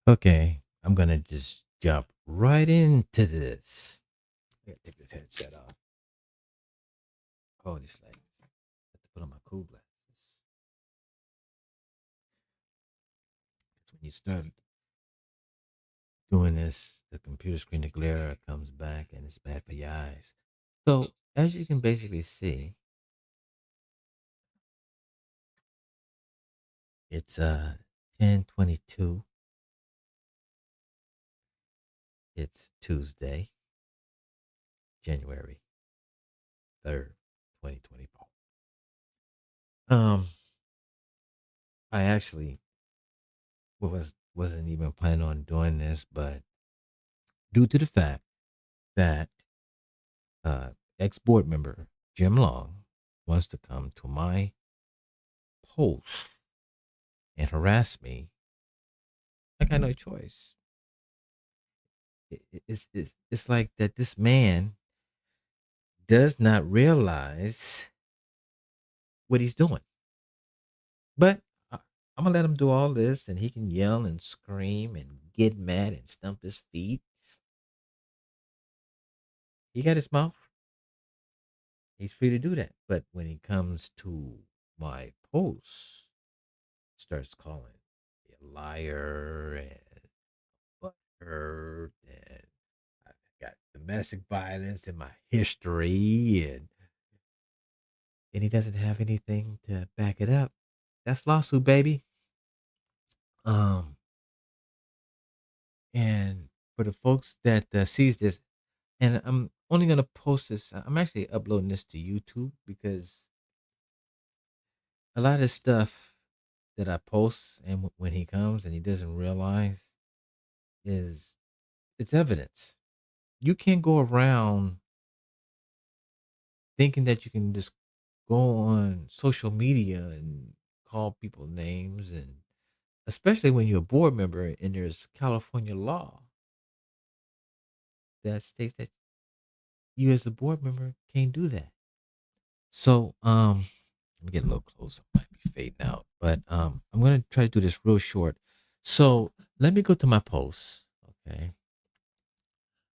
Okay, I'm gonna just jump right into this. I gotta take this headset off. Oh, this light. I have to put on my cool glasses. It's when you start doing this, the computer screen, the glare comes back, and it's bad for your eyes. So, as you can basically see, it's 10:22. It's Tuesday, January 3rd, 2024. Um, I actually wasn't even planning on doing this, but due to the fact that uh, ex board member Jim Long wants to come to my post and harass me, I got no choice. It's like that this man does not realize what he's doing. But I'm going to let him do all this and he can yell and scream and get mad and stump his feet. He got his mouth. He's free to do that. But when he comes to my post, starts calling me a liar and butthurt, and I got domestic violence in my history, and he doesn't have anything to back it up. That's lawsuit, baby. Um, and for the folks that sees this, and I'm only gonna post this. I'm actually uploading this to YouTube because a lot of stuff that I post, and when he comes and he doesn't realize, is it's evidence. You can't go around thinking that you can just go on social media and call people names, and especially when you're a board member and there's California law that states that you as a board member can't do that. So let me get a little closer. Might be fading out, but I'm gonna try to do this real short. So let me go to my posts. Okay.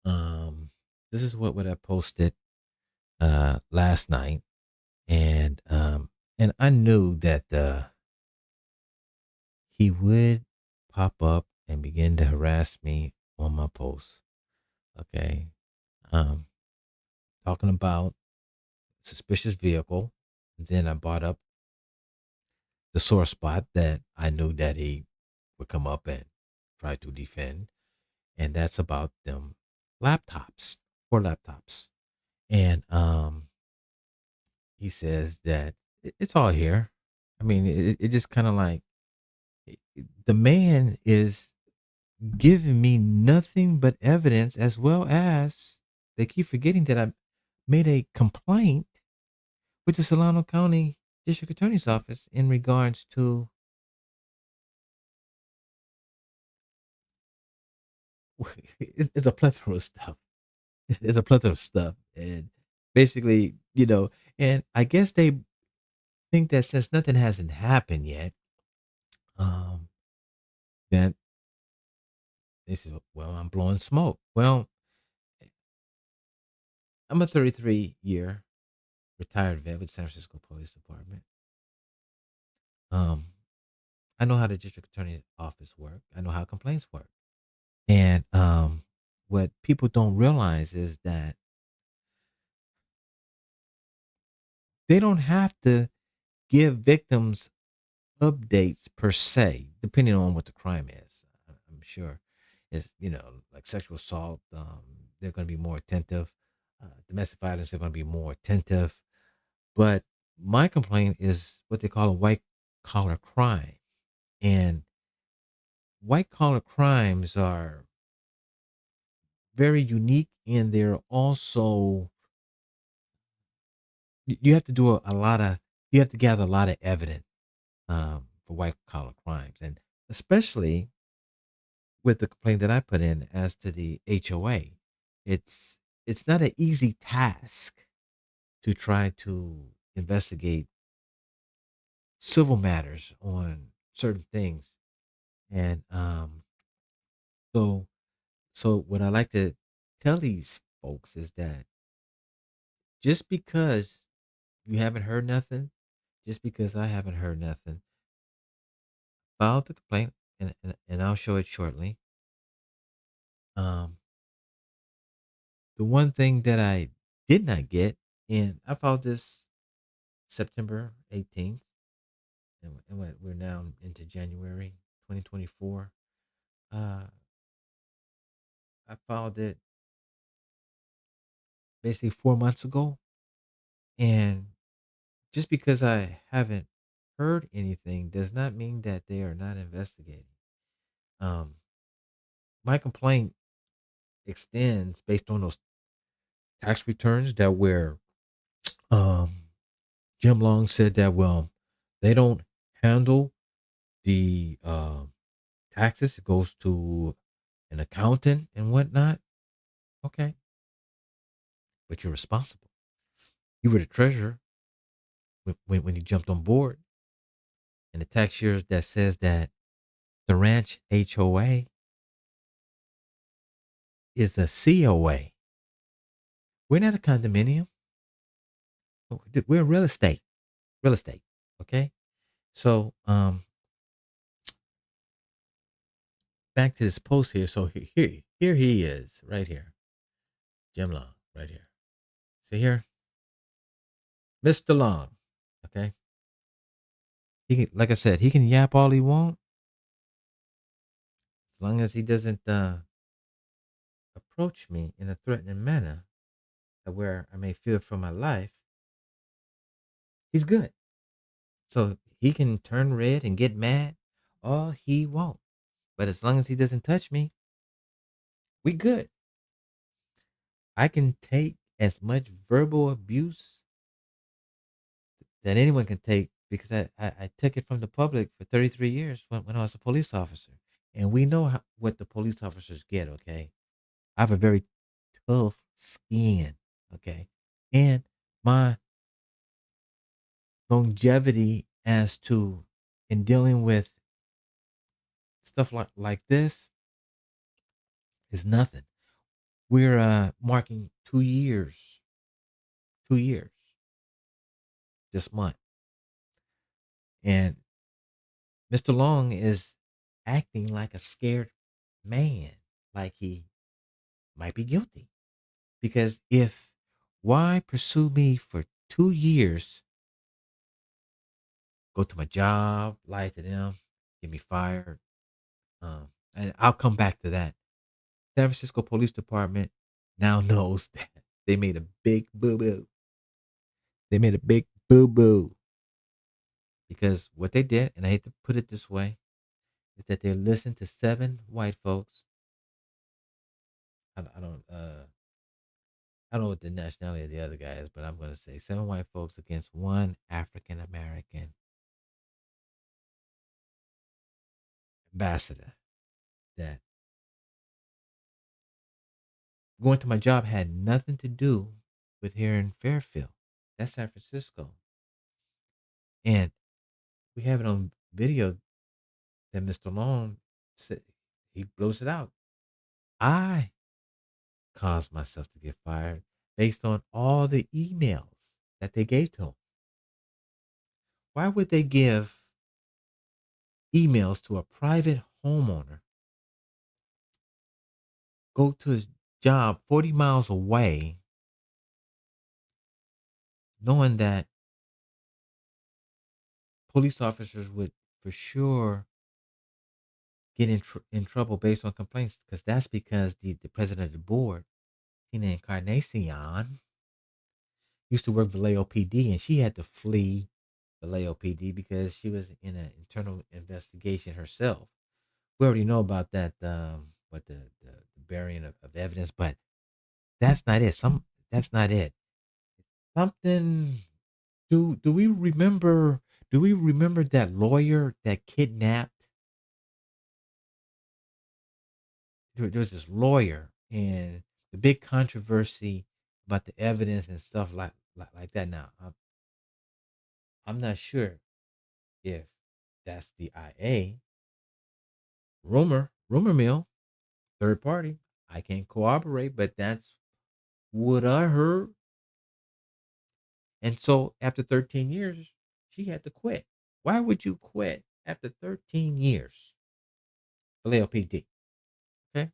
Um this is what I posted last night, and I knew that he would pop up and begin to harass me on my posts. Okay. Um, Talking about suspicious vehicle. Then I brought up the sore spot that I knew that he would come up and try to defend. And that's about them laptops, 4 laptops. And he says that it's all here. I mean, it just kind of like the man is giving me nothing but evidence, as well as they keep forgetting that I made a complaint with the Solano County District Attorney's Office in regards to it's a plethora of stuff. It's a plethora of stuff, and basically, and I guess they think that since nothing hasn't happened yet, um, that they said, "Well, I'm blowing smoke." Well, I'm a 33-year retired vet with San Francisco Police Department. Um, I know how the district attorney's office work. I know how complaints work. And what people don't realize is that they don't have to give victims updates per se, depending on what the crime is. I'm sure it's, like sexual assault, they're going to be more attentive. Domestic violence, they're going to be more attentive. But my complaint is what they call a white collar crime. And white collar crimes are very unique, and they're also you have to do a lot of you have to gather a lot of evidence for white collar crimes, and especially with the complaint that I put in as to the HOA, it's it's not an easy task to try to investigate civil matters on certain things, and So what I like to tell these folks is that just because you haven't heard nothing, just because I haven't heard nothing, file the complaint, and I'll show it shortly. Um, the one thing that I did not get, and I filed this September 18th, and we're now into January 2024. Uh, I filed it basically 4 months ago, and just because I haven't heard anything does not mean that they are not investigating. Um, my complaint extends based on those tax returns that were um, Jim Long said that, well, they don't handle the taxes. It goes to an accountant and whatnot. Okay, but you're responsible. You were the treasurer when you jumped on board, and the tax year that says that the ranch HOA is a COA. We're not a condominium. We're real estate. Real estate. Okay. So back to this post here. So here he is, right here. Jim Long, right here. See here? Mr. Long. Okay. He can, like I said, he can yap all he want as long as he doesn't approach me in a threatening manner where I may fear for my life. He's good. So he can turn red and get mad all he wants. But as long as he doesn't touch me, we good. I can take as much verbal abuse that anyone can take because I took it from the public for 33 years when I was a police officer. And we know what the police officers get, okay? I have a very tough skin, okay? And my longevity as to in dealing with stuff like this is nothing. We're marking 2 years, 2 years this month. And Mr. Long is acting like a scared man, like he might be guilty. Because if why pursue me for 2 years, go to my job, lie to them, get me fired. And I'll come back to that. San Francisco Police Department now knows that they made a big boo boo. They made a big boo boo because what they did, and I hate to put it this way, is that they listened to seven white folks. I don't I don't know what the nationality of the other guy is, but I'm going to say seven white folks against one African American ambassador. That going to my job had nothing to do with here in Fairfield. That's San Francisco, and we have it on video that Mr. Long said he blows it out. I caused myself to get fired based on all the emails that they gave to him. Why would they give emails to a private homeowner, go to his job 40 miles away, knowing that police officers would for sure get in trouble based on complaints? Because that's because the president of the board, Tina Encarnacion, used to work for Vallejo PD, and she had to flee Vallejo PD because she was in an internal investigation herself. We already know about that, what the burying of evidence, but that's not it. That's not it. Something. Do we remember? Do we remember that lawyer that kidnapped? There was this lawyer, and the big controversy about the evidence and stuff like that. Now, I'm not sure if that's the IA rumor mill, third party. I can't corroborate, but that's what I heard. And so after 13 years, she had to quit. Why would you quit after 13 years for LPD? Okay.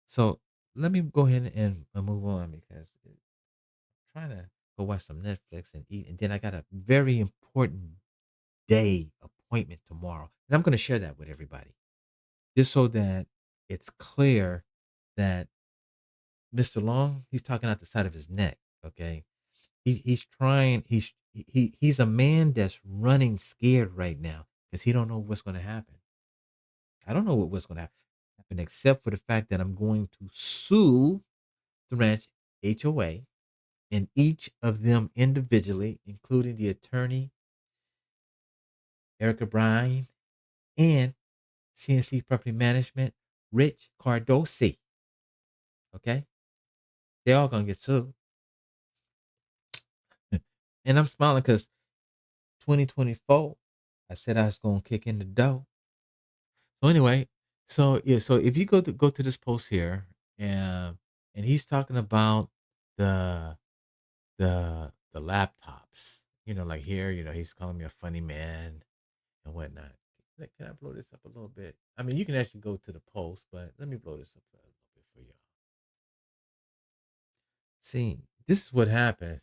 So let me go ahead and move on because I'm trying to go watch some Netflix and eat. And then I got a very important day appointment tomorrow. And I'm going to share that with everybody just so that it's clear that Mr. Long, he's talking out the side of his neck. Okay. He's trying, he's a man that's running scared right now because he don't know what's going to happen. I don't know what's going to happen except for the fact that I'm going to sue the ranch HOA and each of them individually, including the attorney, Erica Bryan, and CNC Property Management, Rich Cardosi. Okay? They're all going to get sued. And I'm smiling because 2024, I said I was going to kick in the dough. So anyway, so yeah, so if you go to this post here, and he's talking about the the laptops, like here, he's calling me a funny man and whatnot. Can I blow this up a little bit? I mean, you can actually go to the post, but let me blow this up a little bit for y'all. See, this is what happened.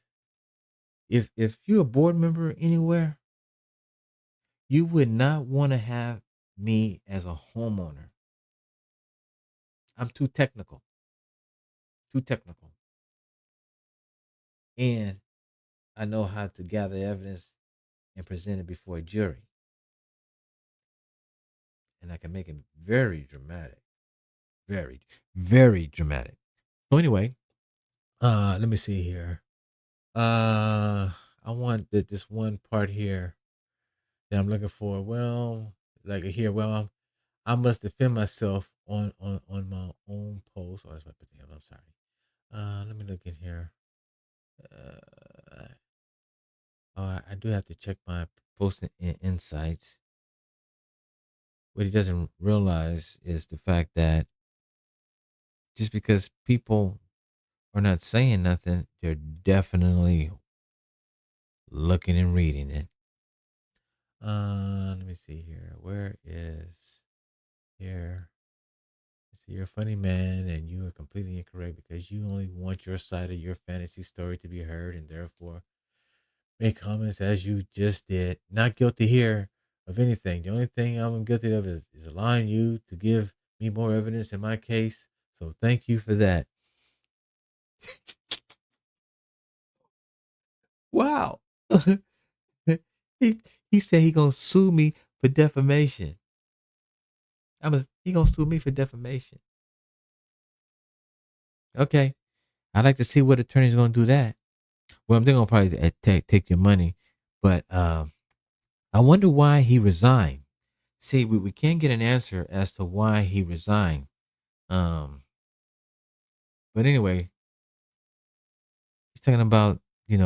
If you're a board member anywhere, you would not want to have me as a homeowner. I'm too technical, and I know how to gather evidence and present it before a jury, and I can make it very dramatic, very, very dramatic. So anyway, let me see here. Uh, I want this one part here that I'm looking for. Well, like here, I must defend myself on my own post. Oh, that's my thing. I'm sorry. Let me look in here. Uh, oh, I do have to check my posting insights. What he doesn't realize is the fact that just because people are not saying nothing, they're definitely looking and reading it. Let me see here. Where is here? So you're a funny man and you are completely incorrect because you only want your side of your fantasy story to be heard and therefore make comments as you just did. Not guilty here of anything. The only thing I'm guilty of is allowing you to give me more evidence in my case. So thank you for that. Wow. he he said he gonna sue me for defamation. He gonna sue me for defamation. Okay. I'd like to see what attorney's gonna do that. Well, they're gonna probably take your money, but I wonder why he resigned. See, we can't get an answer as to why he resigned. Um, but anyway, he's talking about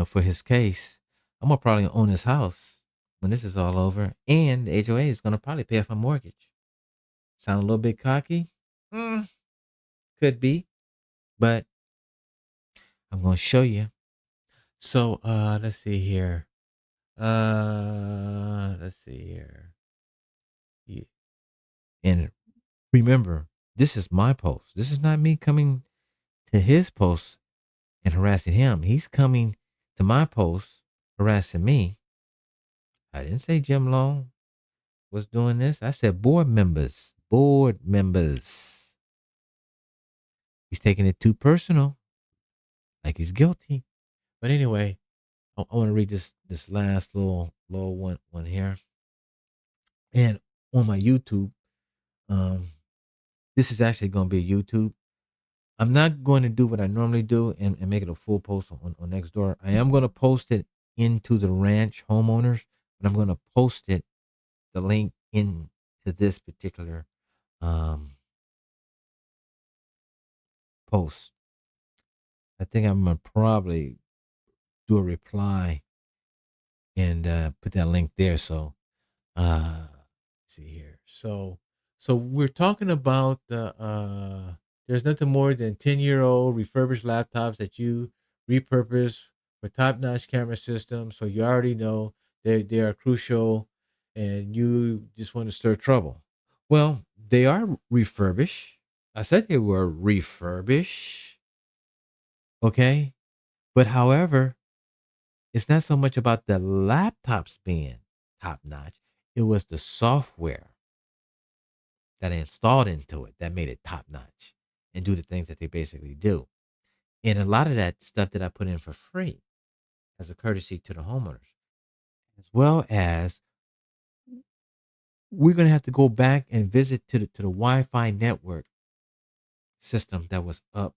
for his case. I'm gonna probably own his house when this is all over, and the HOA is gonna probably pay off my mortgage. Sound a little bit cocky? Mm, could be, but I'm gonna show you. So let's see here. Let's see here. Yeah. And remember, this is my post. This is not me coming to his post and harassing him. He's coming to my post harassing me. I didn't say Jim Long was doing this. I said board members. Board members. He's taking it too personal, like he's guilty. But anyway, I want to read this last little one here. And on my YouTube, um, this is actually going to be a YouTube. I'm not going to do what I normally do and make it a full post on Nextdoor. I am going to post it into the ranch homeowners, but I'm going to post the link into this particular um, post. I think I'm going to probably do a reply and put that link there. So, let's see here. So, So we're talking about there's nothing more than 10-year-old refurbished laptops that you repurpose for top-notch camera systems. So you already know they are crucial, and you just want to stir trouble. Well, they are refurbished. I said they were refurbished, okay? But however, it's not so much about the laptops being top-notch. It was the software that I installed into it that made it top notch and do the things that they basically do. And a lot of that stuff that I put in for free as a courtesy to the homeowners, as well as we're going to have to go back and visit to the Wi-Fi network system that was up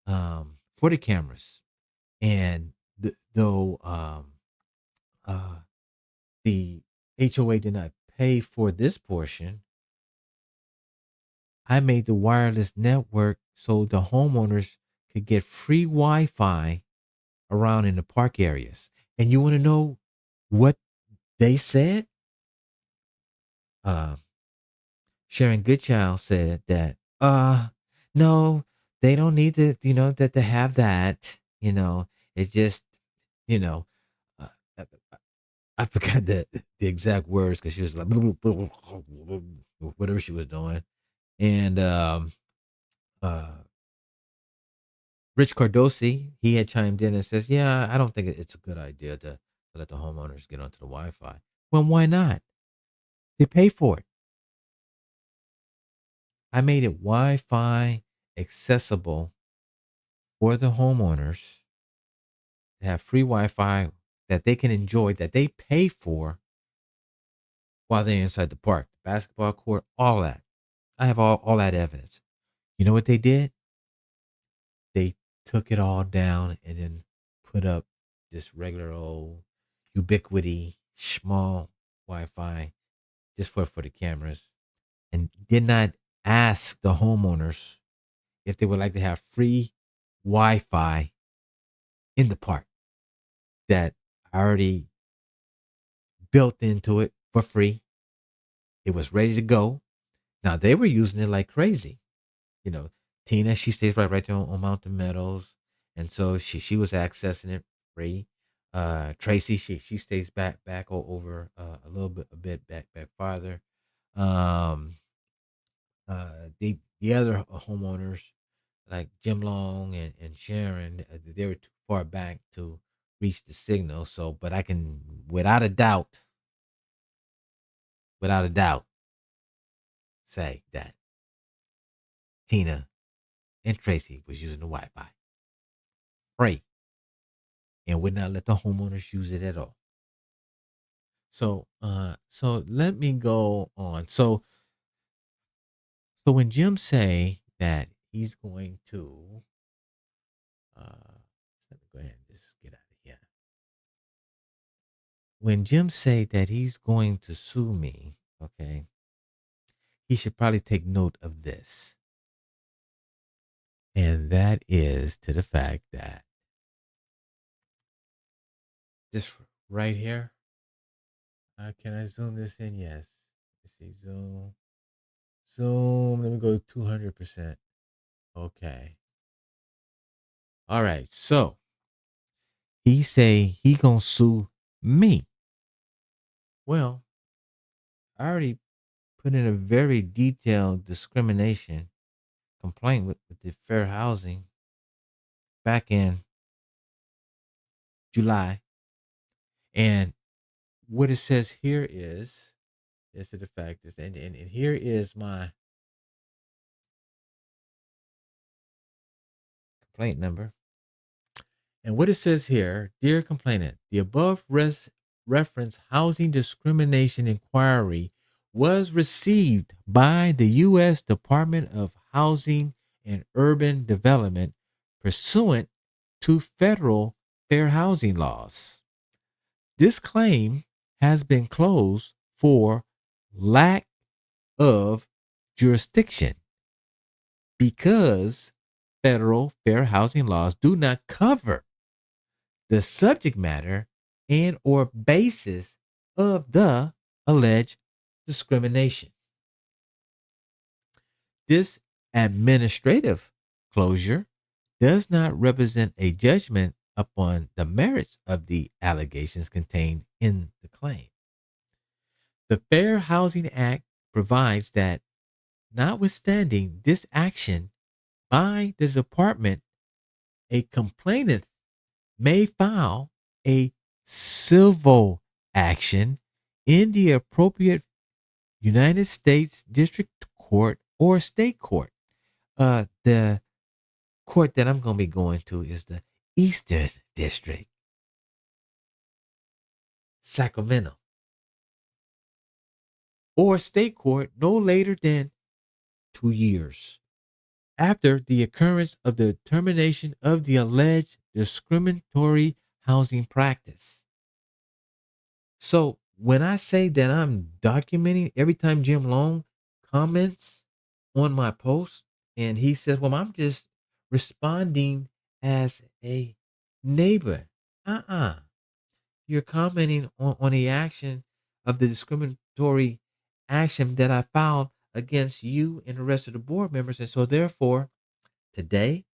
for the cameras. And though uh, the HOA did not pay for this portion, I made the wireless network so the homeowners could get free Wi-Fi around in the park areas. And you want to know what they said? Uh, Sharon Goodchild said that, no, they don't need to, that to have that, it just, you know, uh, I I forgot the exact words because she was like, whatever she was doing. And, uh, Rich Cardosi, he had chimed in and says, yeah, I don't think it's a good idea to let the homeowners get onto the Wi-Fi. Well, why not? They pay for it. I made it Wi-Fi accessible for the homeowners to have free Wi-Fi that they can enjoy, that they pay for while they're inside the park, the basketball court, all that. I have all that evidence. You know what they did? They took it all down and then put up this regular old ubiquity small Wi-Fi just for the cameras and did not ask the homeowners if they would like to have free Wi-Fi in the park that I already built into it for free. It was ready to go. Now they were using it like crazy. You know, Tina, she stays right there on Mountain Meadows, and so she was accessing it free. Tracy, she stays back over a little bit back farther. Um, the other homeowners like Jim Long and Sharon, they were too far back to reach the signal. So, but I can, without a doubt, say that Tina and Tracy was using the Wi-Fi free and would not let the homeowners use it at all. So let me go on. So when Jim say that he's going to, let me go ahead and just get out of here. When Jim say that he's going to sue me, okay, he should probably take note of this. And that is to the fact that this right here, can I zoom this in? Yes. Let's see, zoom. Let me go 200%. Okay. All right. So he say he gonna sue me. Well, I already put in a very detailed discrimination complaint with the fair housing back in July. And what it says here is to the fact is, and here is my complaint number. And what it says here, dear complainant, the above reference housing discrimination inquiry was received by the U.S. Department of Housing and Urban Development pursuant to federal fair housing laws. This claim has been closed for lack of jurisdiction because federal fair housing laws do not cover the subject matter and or basis of the alleged discrimination. This administrative closure does not represent a judgment upon the merits of the allegations contained in the claim. The Fair Housing Act provides that, notwithstanding this action by the department, a complainant may file a civil action in the appropriate United States District Court or state court. The court that I'm going to be going to is the Eastern District, Sacramento, or state court no later than 2 years after the occurrence of the termination of the alleged discriminatory housing practice. So when I say that I'm documenting every time Jim Long comments on my post and he says, well, I'm just responding as a neighbor. Uh-uh. You're commenting on the action of the discriminatory action that I filed against you and the rest of the board members. And so therefore, today,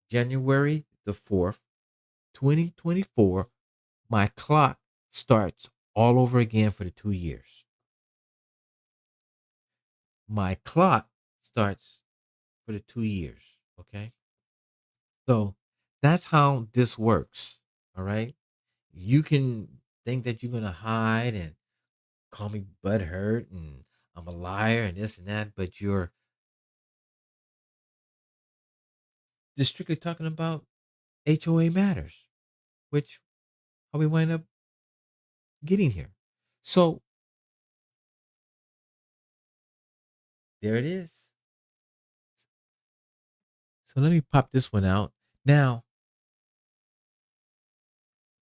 January the 4th, 2024, my clock starts all over again for the 2 years. My clock starts for the 2 years. Okay. So that's how this works. All right. You can think that you're going to hide and call me butthurt and I'm a liar and this and that, but you're just strictly talking about HOA matters, which how we wind up getting here. So there it is. So let me pop this one out. Now,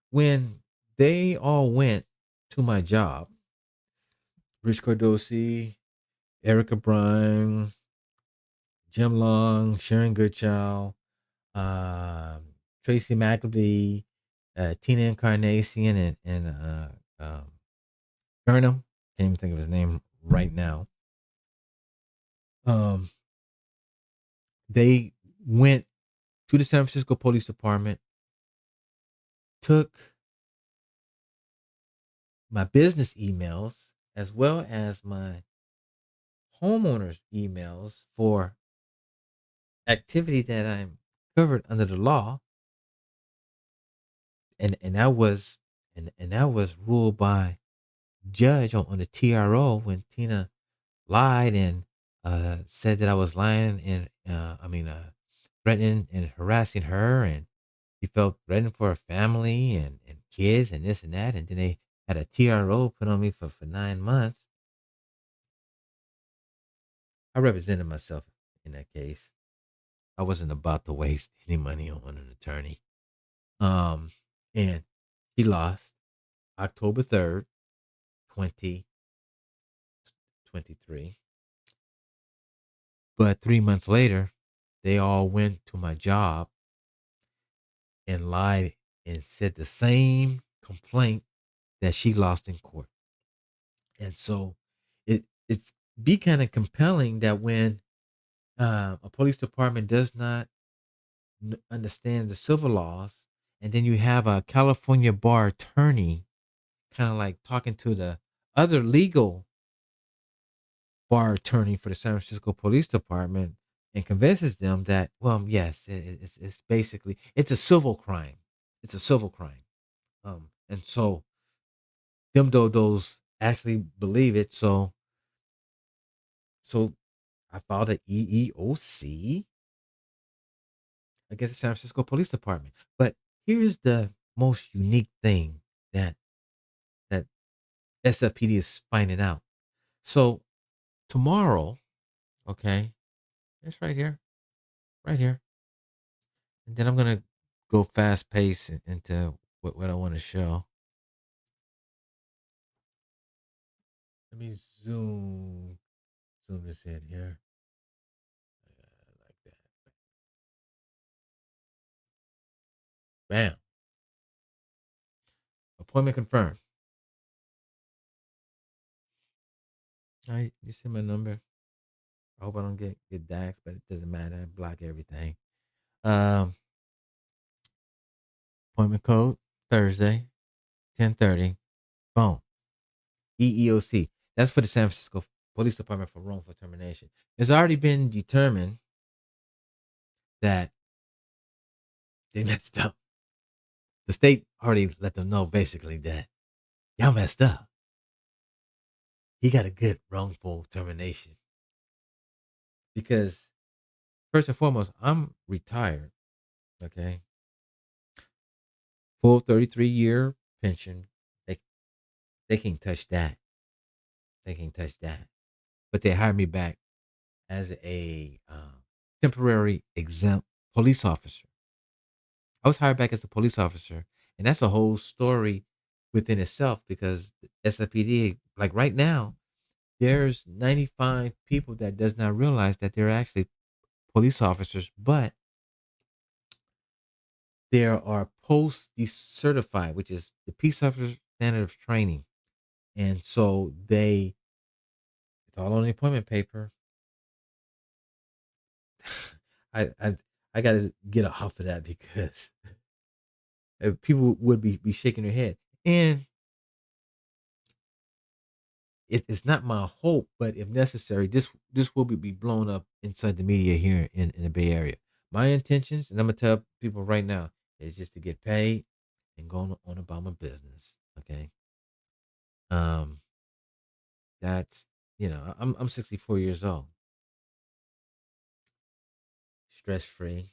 when they all went to my job, Rich Cardosi, Erica Bryan, Jim Long, Sharon Goodchild, um, Tracy McAbee, Tina Encarnacion, and Burnham. Can't even think of his name right now. Um, they went to the San Francisco Police Department, took my business emails as well as my homeowners emails for activity that I'm covered under the law, and that was and that was ruled by judge on the TRO when Tina lied and said that I was lying and threatening and harassing her, and she felt threatened for her family and kids and this and that, and then they had a TRO put on me for 9 months. I represented myself in that case. I wasn't about to waste any money on an attorney. Um, and he lost October 3rd, 2023. But 3 months later, they all went to my job and lied and said the same complaint that she lost in court. And so it's be kind of compelling that when a police department does not understand the civil laws, and then you have a California bar attorney kind of like talking to the other legal bar attorney for the San Francisco Police Department and convinces them that, well, yes, it's basically it's a civil crime. It's a civil crime. And so them those actually believe it. So I filed an EEOC against the San Francisco Police Department. But here's the most unique thing that SFPD is finding out. So tomorrow, okay, it's right here. And then I'm gonna go fast pace into what I want to show. Let me zoom this in here. Like that. Bam. Appointment confirmed. All right, you see my number. I hope I don't get Dax, but it doesn't matter. I block everything. Um, Appointment code Thursday, 10:30. Boom. EEOC. That's for the San Francisco Police Department for wrongful termination. It's already been determined that they messed up. The state already let them know basically that y'all messed up. He got a good wrongful termination because first and foremost, I'm retired. Okay, full 33-year pension. They they can't touch that. They can't touch that. But they hired me back as a temporary exempt police officer. I was hired back as a police officer, and that's a whole story within itself because SFPD, like right now, there's 95 people that does not realize that they're actually police officers, but there are post decertified, which is the peace officer standard of training, and so it's all on the appointment paper. I I I got to get off of that because people would be shaking their head, and it's not my hope, but if necessary, this will be blown up inside the media here in the Bay Area. My intentions, and I'm gonna tell people right now, is just to get paid and go on about my business. Okay, um, that's I'm 64 years old, stress free,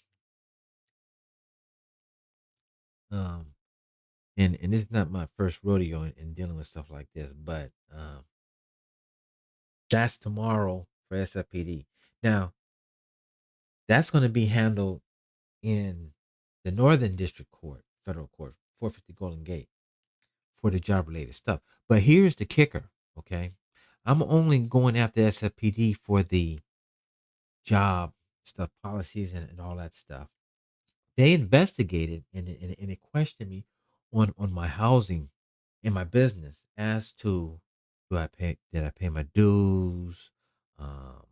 um, and this is not my first rodeo in dealing with stuff like this, but that's tomorrow for SFPD. Now that's going to be handled in the Northern District Court, Federal Court, 450 Golden Gate, for the job related stuff. But here's the kicker, okay? I'm only going after SFPD for the job stuff, policies, and all that stuff. They investigated and it questioned me on my housing and my business as to did I pay my dues? Um,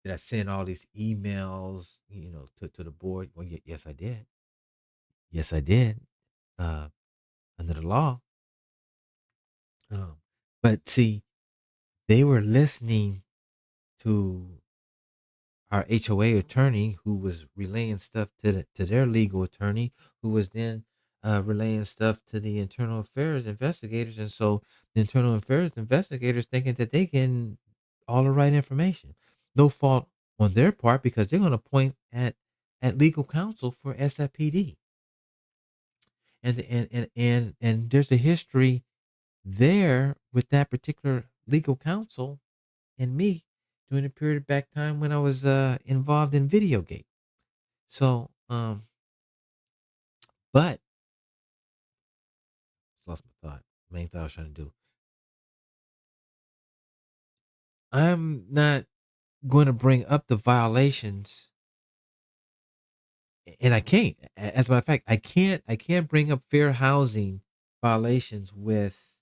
did I send all these emails, to the board? Well, yes, I did. Yes, I did. Uh, Under the law. Um, but see, they were listening to our HOA attorney, who was relaying stuff to their legal attorney, who was then relaying stuff to the internal affairs investigators, and so the internal affairs investigators thinking that they can all the right information. No fault on their part because they're going to point at legal counsel for SFPD, and there's a history there with that particular legal counsel and me during a period of back time when I was involved in Videogate. So, but lost my thought. Main thought I was trying to do. I'm not going to bring up the violations, and I can't. As a matter of fact, I can't bring up fair housing violations with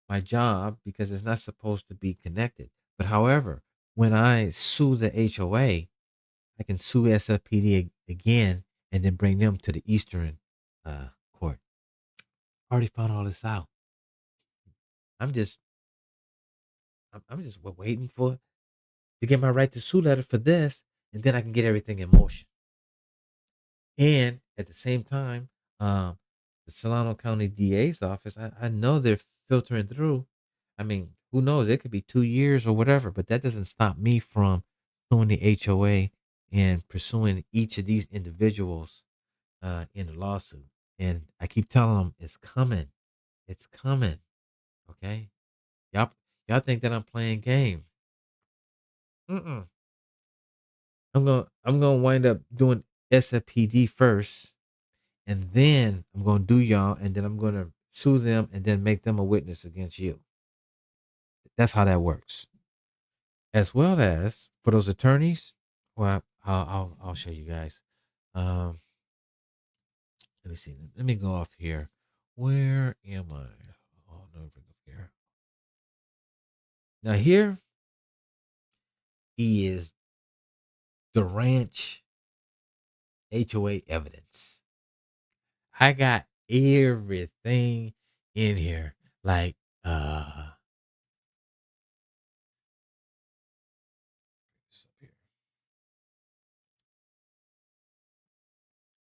my job because it's not supposed to be connected. But however, when I sue the HOA, I can sue SFPD again and then bring them to the Eastern court. I already found all this out. I'm just I'm just waiting for to get my right to sue letter for this, and then I can get everything in motion. And at the same time, the Solano County DA's office, I know they're filtering through. I mean, who knows? It could be 2 years or whatever, but that doesn't stop me from suing the HOA and pursuing each of these individuals in the lawsuit. And I keep telling them it's coming. It's coming. Okay. Y'all, y'all think that I'm playing games. Mm-mm. I'm gonna wind up doing SFPD first, and then I'm gonna do y'all, and then I'm gonna sue them, and then make them a witness against you. That's how that works. As well as for those attorneys, well, I'll show you guys. Um, Let me see. Let me go off here. Where am I? Oh, no, bring up here. Now here, He is the ranch HOA evidence. I got everything in here. Like,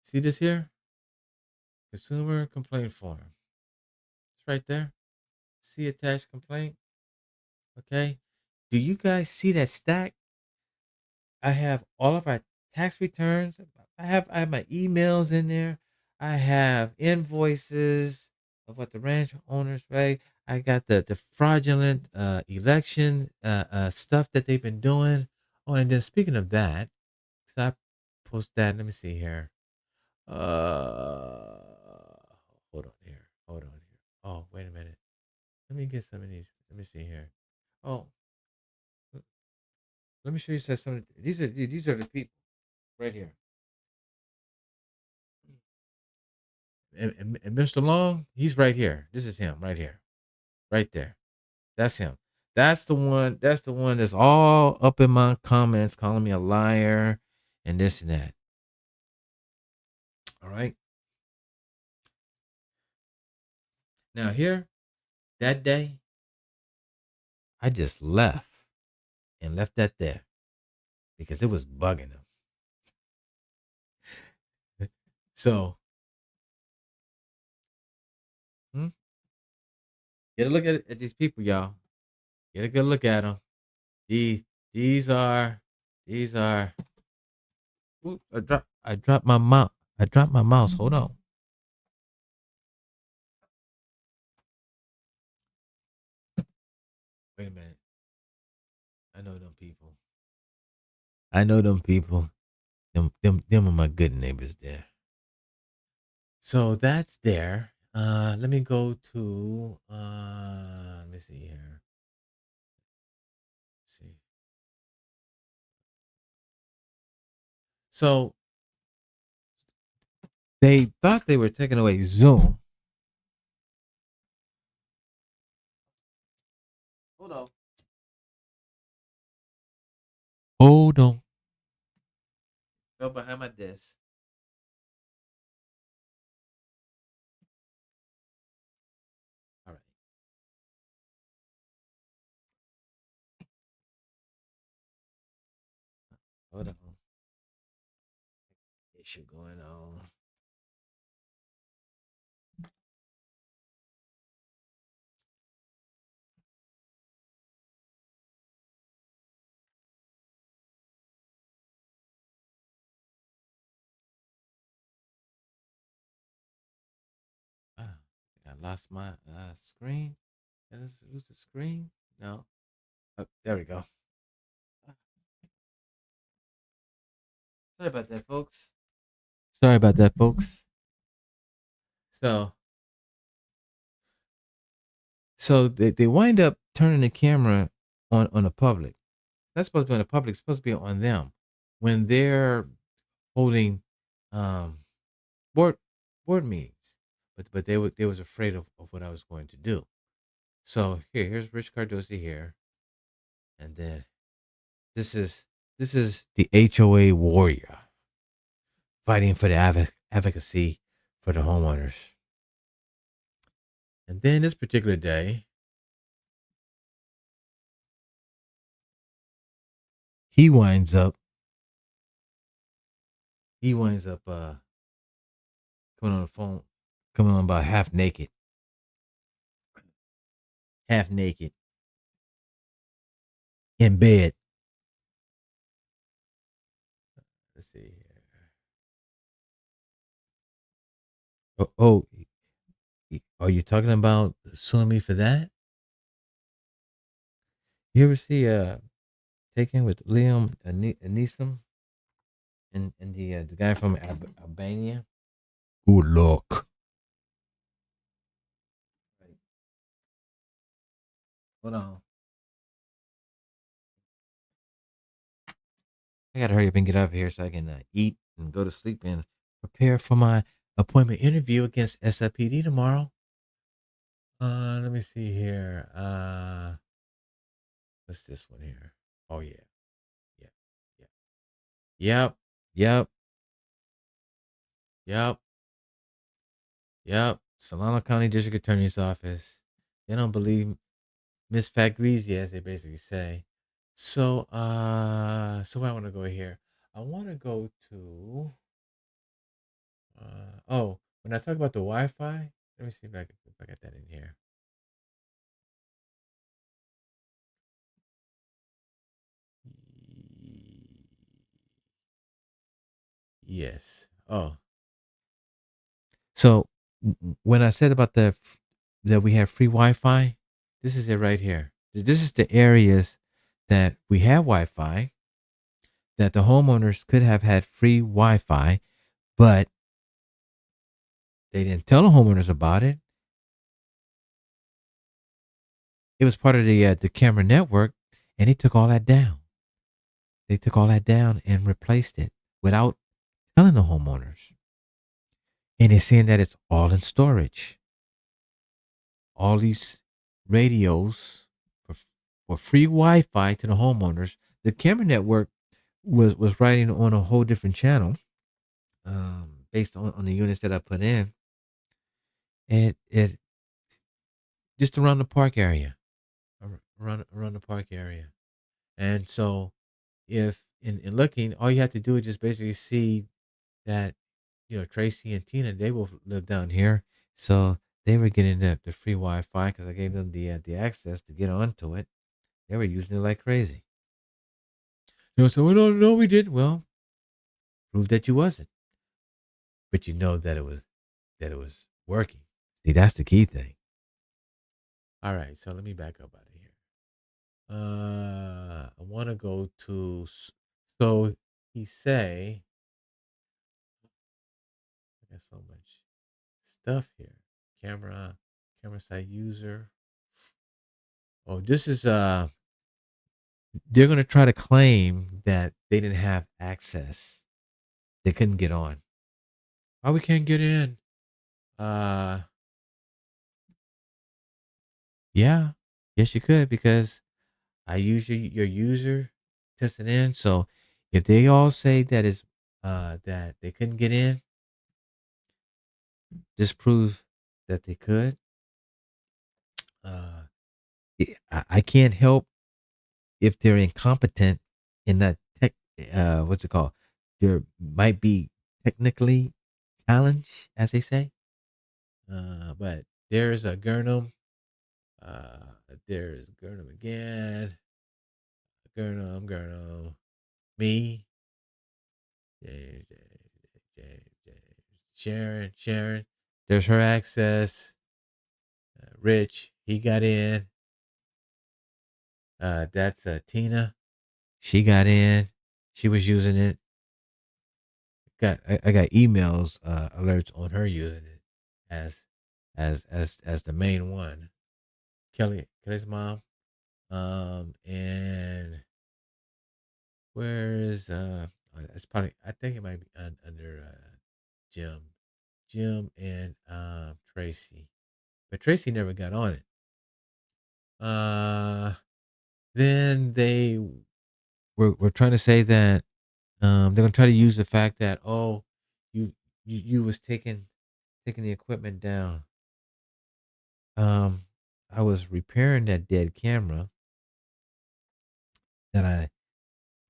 see this here? Consumer complaint form. It's right there. See attached complaint. Okay. Do you guys see that stack? I have all of our tax returns. I have my emails in there. I have invoices of what the ranch owners pay. I got the fraudulent election stuff that they've been doing. Oh, and then speaking of that, so I post that. Let me see here. Uh, hold on here. Hold on here. Oh, wait a minute. Let me get some of these. Let me see here. Oh, let me show you some. These are the people right here. And Mr. Long, he's right here. This is him right here, right there. That's him. That's the one. That's the one that's all up in my comments, calling me a liar and this and that. All right. Now here, that day, I just left and left that there because it was bugging him. So, hmm, get a look at these people, y'all. Get a good look at them. These these are these are. Oops, I dropped my mouse. I dropped my mouse. Hold on. Wait a minute. I know them people. I know them people. Them are my good neighbors there. So that's there. Let me go to let me see here. Let's see. So they thought they were taking away Zoom. Hold on. Hold on. Go behind my desk. All right. Hold on. Issue going on. Ah, I lost my screen. Did I lose the screen? No. Oh, there we go. Sorry about that, folks. Sorry about that, folks. So, they wind up turning the camera on the public. That's supposed to be on the public. It's supposed to be on them when they're holding um, board board meetings. But they was afraid of what I was going to do. So here's Rich Cardosi here, and then this is the HOA warrior fighting for the advocacy for the homeowners. And then this particular day, he winds up coming on the phone, coming on about half naked in bed. Let's see here. Oh, are you talking about suing me for that? You ever see Taken with Liam Neeson and the guy from Albania? Good luck. Right. Hold on. I gotta hurry up and get out of here so I can eat and go to sleep and prepare for my appointment interview against SIPD tomorrow. Let me see here. What's this one here? Oh yeah. Yep. Yep. Yep. Yep. Solano County District Attorney's Office. They don't believe Miss Fabrizi, as they basically say. So where I want to go here. I want to go to when I talk about the Wi-Fi, let me see if I got that in here. Yes. Oh, so when I said about that we have free Wi-Fi, this is it right here. This is the areas that we have Wi-Fi that the homeowners could have had free Wi-Fi, but they didn't tell the homeowners about it. It was part of the camera network, and they took all that down. They took all that down and replaced it without telling the homeowners. And they're saying that it's all in storage. All these radios for, for free Wi-Fi to the homeowners. The camera network was riding on a whole different channel, based on the units that I put in, and it just around the park area, around the park area. And so, if in looking, all you have to do is just basically see that, Tracy and Tina, they both live down here, so they were getting the free Wi-Fi because I gave them the access to get onto it. They were using it like crazy. They say, "Well, no, we did." Well, prove that you wasn't, but you know that it was working. See, that's the key thing. All right, so let me back up out of here. I want to go to. So he say, I got so much stuff here. Camera, camera side user. Oh, this is they're gonna try to claim that they didn't have access. They couldn't get on. Oh, we can't get in. Uh yeah. Yes you could, because I use your user tested in. So if they all say that is that they couldn't get in, this proves that they could. Uh I can't help if they're incompetent in that tech, what's it called? There might be technically challenge, as they say. But there's a Gurnham. There's Gurnham again. Gurnham. Me. James, Sharon. There's her access. Rich, he got in. That's Tina. She got in. She was using it. I got emails alerts on her using it as as the main one. Kelly's mom. And where is it's probably, I think it might be under Jim. Jim and Tracy. But Tracy never got on it. Then they were trying to say that they're gonna try to use the fact that, oh, you was taking the equipment down. Um, I was repairing that dead camera that I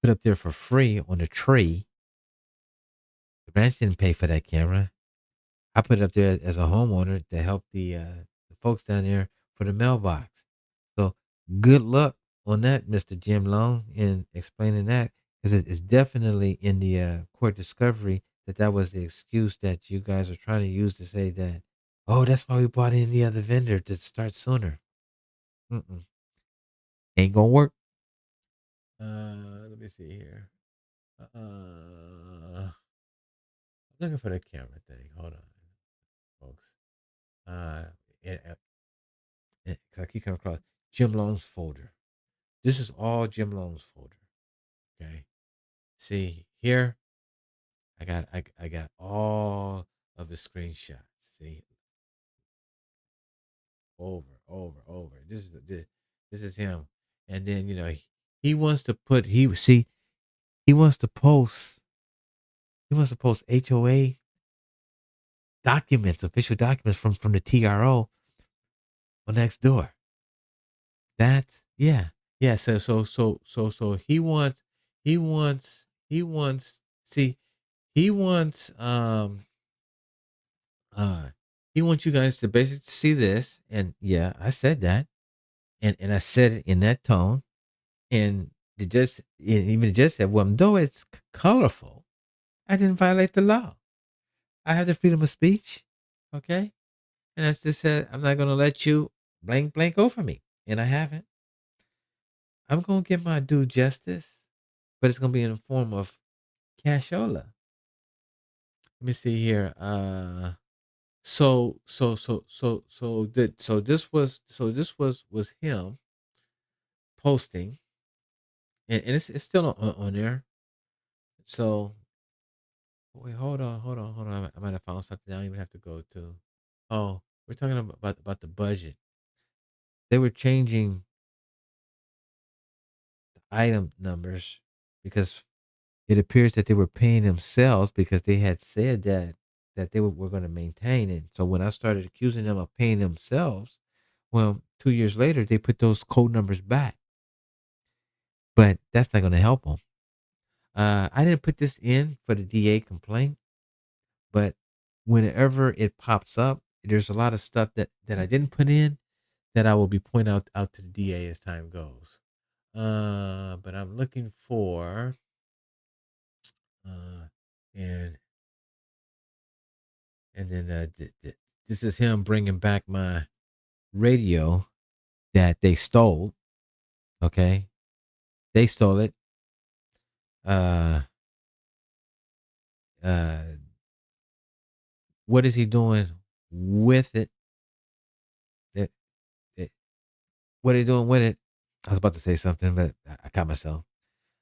put up there for free on the tree. The ranch didn't pay for that camera. I put it up there as a homeowner to help the folks down there for the mailbox. So good luck on that, Mr. Jim Long, in explaining that, because it's definitely in the court discovery that was the excuse that you guys are trying to use to say that, oh, that's why we brought in the other vendor to start sooner. Mm-mm. Ain't gonna work. Let me see here. I'm looking for the camera thing. Hold on, folks. Uh, and, 'cause I keep coming across Jim Long's folder. This is all Jim Long's folder. Okay. See here, I got all of the screenshots. See, over. This is him. And then he wants to put he wants to post He wants to post HOA documents, official documents from the TRO on Nextdoor. That's yeah. Yeah. So he wants see he wants uh he wants you guys to basically see this. And yeah, I said that. And I said it in that tone. And even the judge said, well, though it's colorful, I didn't violate the law. I have the freedom of speech. Okay. And I just said, I'm not gonna let you blank over me. And I haven't. I'm gonna get my due justice, but it's gonna be in the form of cashola. Let me see here. So this was him posting, and it's still on there. So wait, hold on. I might have found something I don't even have to go to. Oh, we're talking about the budget. They were changing the item numbers because it appears that they were paying themselves because they had said that they were going to maintain it. So when I started accusing them of paying themselves, well, 2 years later they put those code numbers back, but that's not going to help them. I didn't put this in for the DA complaint, but whenever it pops up, there's a lot of stuff that I didn't put in that I will be pointing out to the DA as time goes. But I'm looking for uh, and and then this is him bringing back my radio that they stole. Okay, they stole it. Uh, uh, what is he doing with it? It- it- what are you doing with it? I was about to say something, but I caught myself.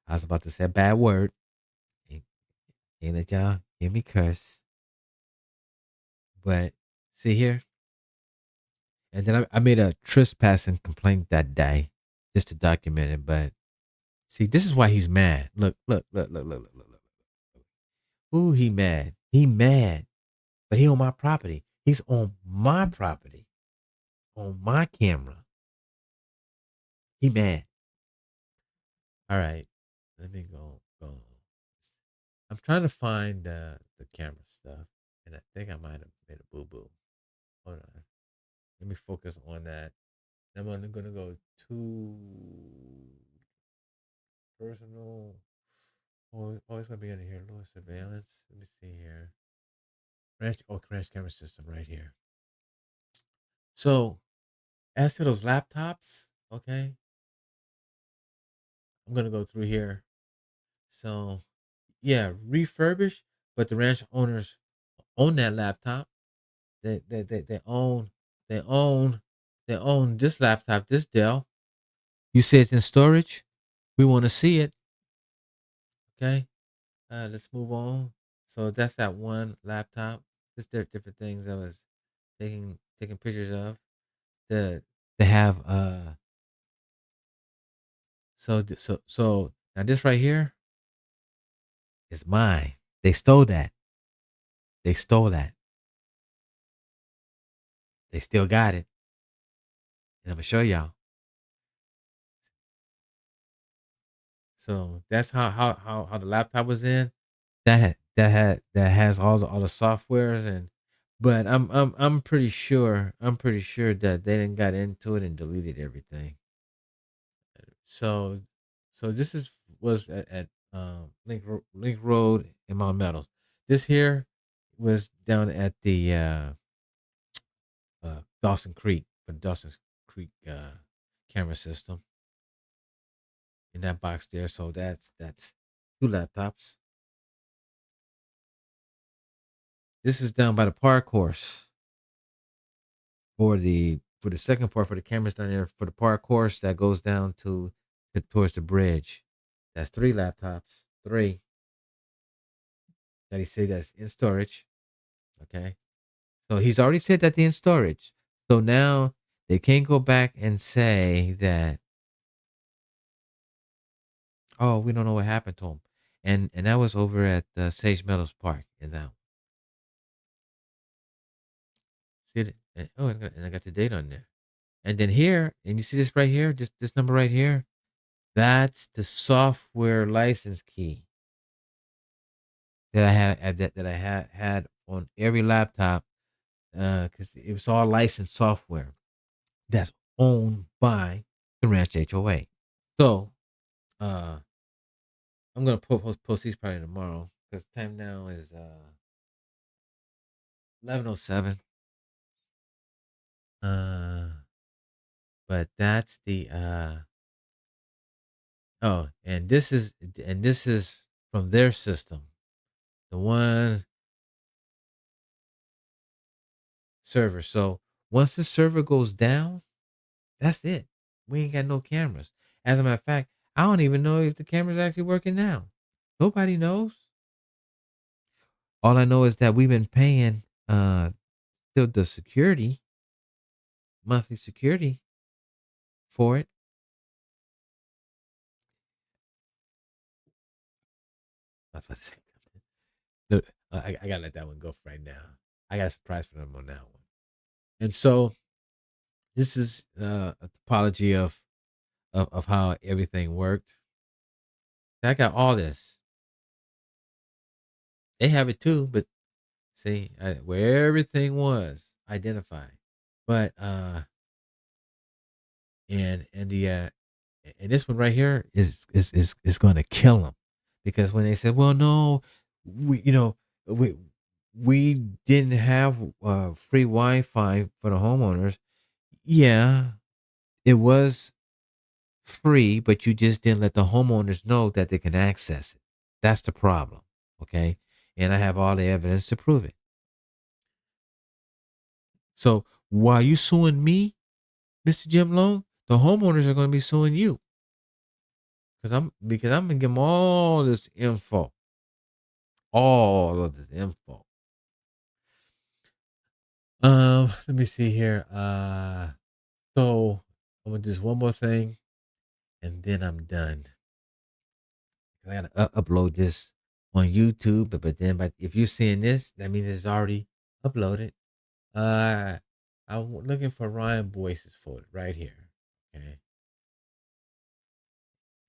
I was about to say a bad word. Ain't, ain't let y'all hear me curse. But see here, and then I made a trespassing complaint that day just to document it. But see, this is why he's mad. Look. Ooh, he mad. He mad. But he on my property. He's on my property. On my camera. He mad. All right. Let me go. I'm trying to find the camera stuff. And I think I might have made a boo-boo. Hold on. Let me focus on that. I'm only gonna go to personal. Oh, it's gonna be under here. Lower surveillance. Let me see here. Crash camera system right here. So as to those laptops, okay, I'm gonna go through here. So yeah, refurbish, but the ranch owners own that laptop. They they own they own this laptop, this Dell. You say it's in storage. We want to see it. Okay. Let's move on. So that's that one laptop. Just different things I was taking pictures of. The they have so now this right here is mine. They stole that. They stole that. They still got it. And I'm gonna show y'all. So that's how the laptop was in. That has all the softwares. And but I'm pretty sure that they didn't got into it and deleted everything. So this is was at Link Road in Mount Meadows. This here was down at the Dawson Creek for Dawson Creek camera system in that box there. So that's two laptops. This is down by the park course for the second part for the cameras down there for the park course that goes down to towards the bridge. That's three laptops. Three that he said that's in storage. Okay. So he's already said that they're in storage. So now they can't go back and say that, oh, we don't know what happened to him. and that was over at Sage Meadows Park in that. See it? And I got the date on there. And then here, and you see this right here, this number right here. That's the software license key that I had that I had on every laptop, because it was all licensed software that's owned by the Ranch HOA. So uh, I'm gonna post these probably tomorrow because time now is 11:07. Uh, but that's the oh, and this is from their system, the one server. So once the server goes down, that's it. We ain't got no cameras. As a matter of fact, I don't even know if the camera's actually working now. Nobody knows. All I know is that we've been paying the security, monthly security for it. I was about to say something. Look, I gotta let that one go for right now. I got a surprise for them on that one. And so this is a topology of how everything worked. I got all this. They have it too, but see where everything was identified. But and the and this one right here is going to kill them, because when they said, well, no, we we we didn't have free Wi-Fi for the homeowners. Yeah, it was free, but you just didn't let the homeowners know that they can access it. That's the problem. Okay. And I have all the evidence to prove it. So while you suing me, Mr. Jim Long, the homeowners are going to be suing you, because I'm gonna give them all of this info. Let me see here. So I'm gonna do just one more thing, and then I'm done. I gotta upload this on YouTube, but if you're seeing this, that means it's already uploaded. Uh, I'm looking for Ryan Boyce's photo right here. Okay,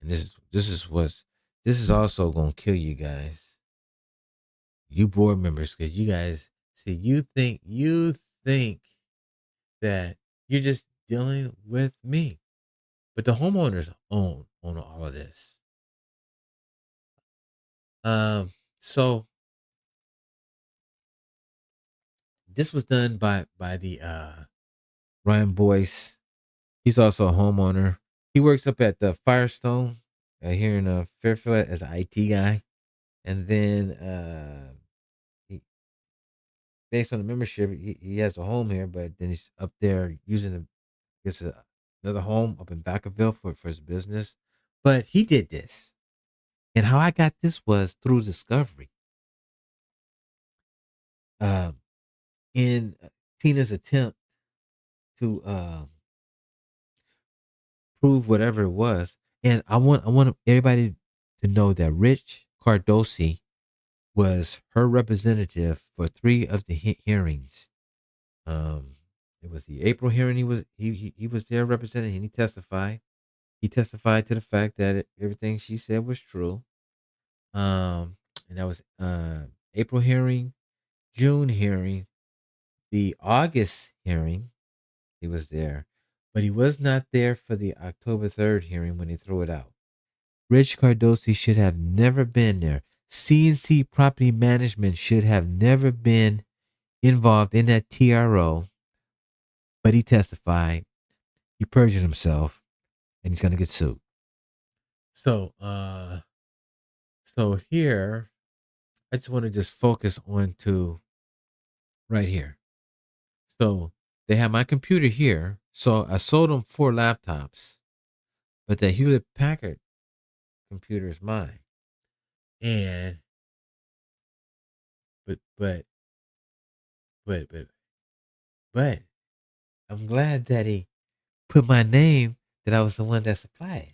and this is also gonna kill you guys, you board members, because you guys see, you think that you're just dealing with me, but the homeowners own all of this. So this was done by the Ryan Boyce. He's also a homeowner. He works up at the Firestone here in Fairfield as an IT guy, and then he, based on the membership, he has a home here, but then he's up there using another home up in Vacaville for his business. But he did this, and how I got this was through discovery. Um, in Tina's attempt to prove whatever it was, and I want everybody to know that Rich Cardosi was her representative for three of the hearings. Um, it was the April hearing. He was there representing, and he testified. He testified to the fact that everything she said was true. And that was April hearing, June hearing, the August hearing. He was there, but he was not there for the October 3rd hearing when he threw it out. Rich Cardosi should have never been there. CNC Property Management should have never been involved in that TRO, but he testified. He perjured himself, and he's gonna get sued. So, so here, I just want to just focus on to right here. So they have my computer here. So I sold them 4 laptops, but the Hewlett Packard computer is mine. And but but but but but I'm glad that he put my name, that I was the one that supplied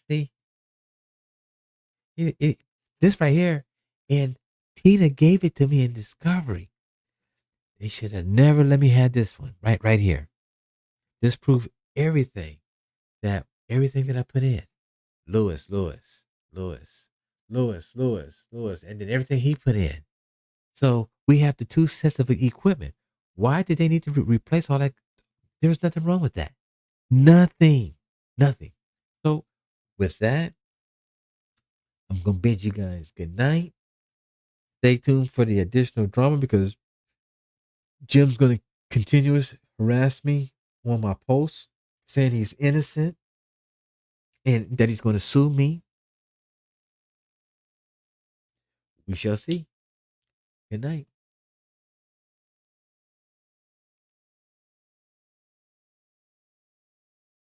it. See, This right here, and Tina gave it to me in Discovery. They should have never let me have this one. Right here. This proved everything everything that I put in. Lewis, Lewis, and then everything he put in. So we have the two sets of equipment. Why did they need to replace all that? There was nothing wrong with that. Nothing. Nothing. So with that, I'm gonna bid you guys good night. Stay tuned for the additional drama because Jim's gonna continuous harass me on my posts, saying he's innocent and that he's gonna sue me. We shall see. Good night.